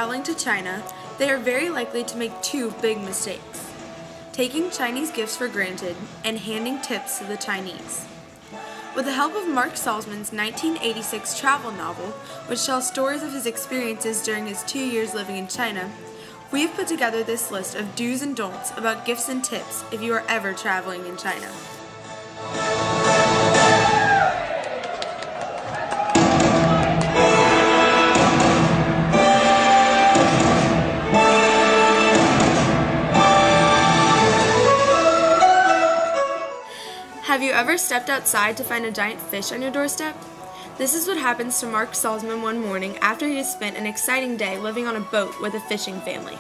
traveling to China, they are very likely to make two big mistakes: taking Chinese gifts for granted and handing tips to the Chinese. With the help of Mark Salzman's 1986 travel novel, which tells stories of his experiences during his 2 years living in China, we have put together this list of do's and don'ts about gifts and tips if you are ever traveling in China. Have you ever stepped outside to find a giant fish on your doorstep? This is what happens to Mark Salzman one morning after he has spent an exciting day living on a boat with a fishing family.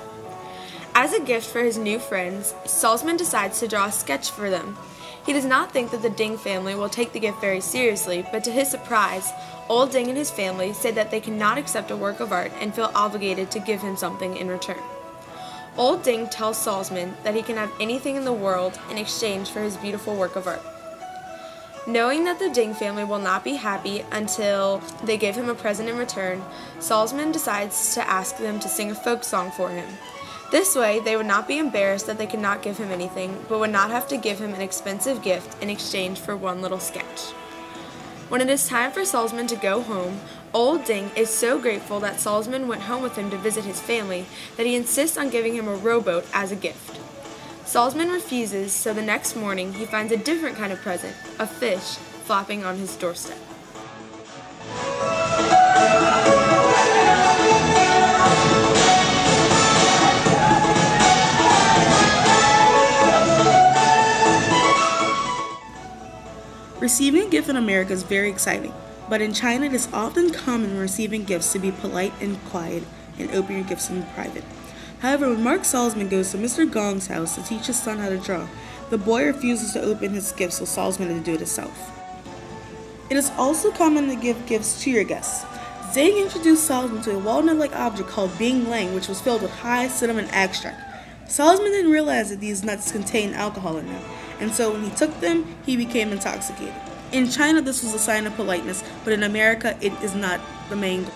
As a gift for his new friends, Salzman decides to draw a sketch for them. He does not think that the Ding family will take the gift very seriously, but to his surprise, Old Ding and his family say that they cannot accept a work of art and feel obligated to give him something in return. Old Ding tells Salzman that he can have anything in the world in exchange for his beautiful work of art. Knowing that the Ding family will not be happy until they give him a present in return, Salzman decides to ask them to sing a folk song for him. This way, they would not be embarrassed that they could not give him anything, but would not have to give him an expensive gift in exchange for one little sketch. When it is time for Salzman to go home, Old Ding is so grateful that Salzman went home with him to visit his family that he insists on giving him a rowboat as a gift. Salzman refuses, so the next morning he finds a different kind of present, a fish, flopping on his doorstep. Receiving a gift in America is very exciting, but in China it is often common when receiving gifts to be polite and quiet and open your gifts in private. However, when Mark Salzman goes to Mr. Gong's house to teach his son how to draw, the boy refuses to open his gifts, so Salzman had to do it himself. It is also common to give gifts to your guests. Zhang introduced Salzman to a walnut-like object called Bing Lang, which was filled with high cinnamon extract. Salzman didn't realize that these nuts contained alcohol in them, and so when he took them, he became intoxicated. In China, this was a sign of politeness, but in America, it is not the main goal.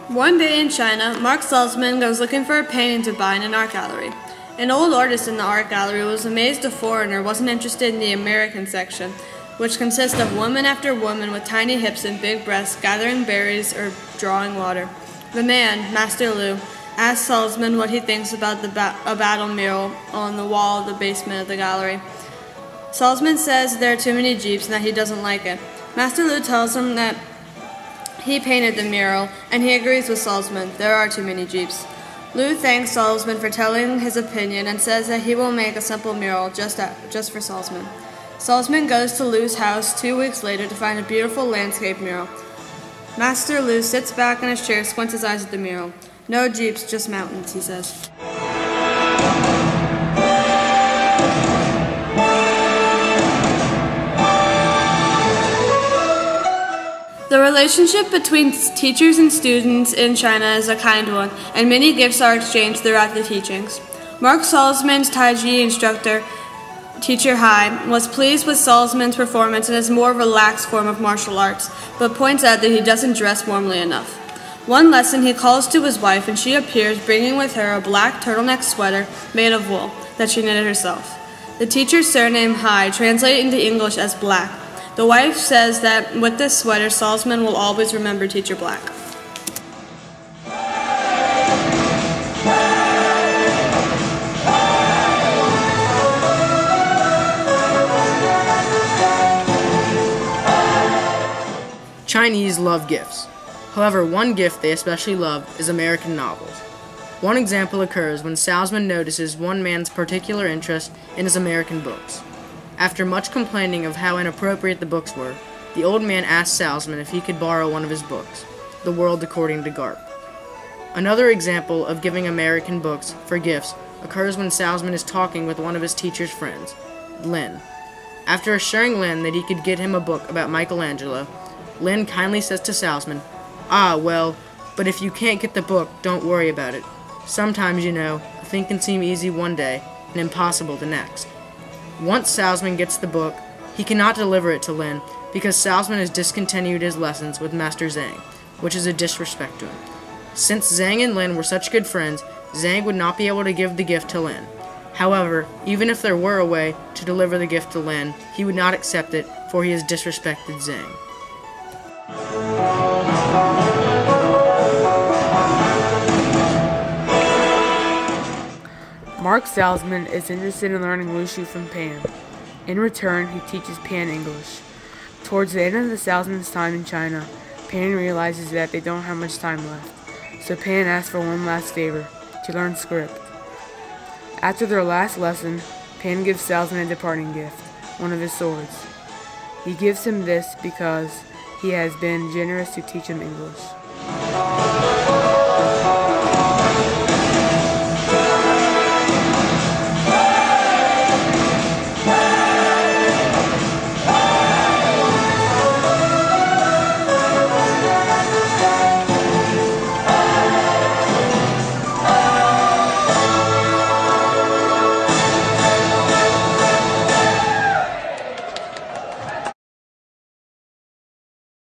One day in China, Mark Salzman goes looking for a painting to buy in an art gallery. An old artist in the art gallery was amazed a foreigner wasn't interested in the American section, which consists of woman after woman with tiny hips and big breasts gathering berries or drawing water. The man, Master Lu, asks Salzman what he thinks about a battle mural on the wall of the basement of the gallery. Salzman says there are too many jeeps and that he doesn't like it. Master Lu tells him that he painted the mural, and he agrees with Salzman. There are too many jeeps. Lu thanks Salzman for telling his opinion and says that he will make a simple mural just for Salzman. Salzman goes to Lu's house 2 weeks later to find a beautiful landscape mural. Master Lu sits back in his chair, squints his eyes at the mural. No jeeps, just mountains, he says. The relationship between teachers and students in China is a kind one, and many gifts are exchanged throughout the teachings. Mark Salzman's Tai Chi instructor, Teacher Hai, was pleased with Salzman's performance in his more relaxed form of martial arts, but points out that he doesn't dress warmly enough. One lesson, he calls to his wife, and she appears, bringing with her a black turtleneck sweater made of wool that she knitted herself. The teacher's surname, Hai, translated into English as Black. The wife says that with this sweater, Salzman will always remember Teacher Black. Chinese love gifts. However, one gift they especially love is American novels. One example occurs when Salzman notices one man's particular interest in his American books. After much complaining of how inappropriate the books were, the old man asked Salzman if he could borrow one of his books, The World According to Garp. Another example of giving American books for gifts occurs when Salzman is talking with one of his teacher's friends, Lin. After assuring Lin that he could get him a book about Michelangelo, Lin kindly says to Salzman, "Ah, well, but if you can't get the book, don't worry about it. Sometimes, you know, a thing can seem easy one day and impossible the next." Once Salzman gets the book, he cannot deliver it to Lin because Salzman has discontinued his lessons with Master Zhang, which is a disrespect to him. Since Zhang and Lin were such good friends, Zhang would not be able to give the gift to Lin. However, even if there were a way to deliver the gift to Lin, he would not accept it, for he has disrespected Zhang. Mark Salzman is interested in learning Wushu from Pan. In return, he teaches Pan English. Towards the end of the Salzman's time in China, Pan realizes that they don't have much time left, so Pan asks for one last favor, to learn script. After their last lesson, Pan gives Salzman a departing gift, one of his swords. He gives him this because he has been generous to teach him English.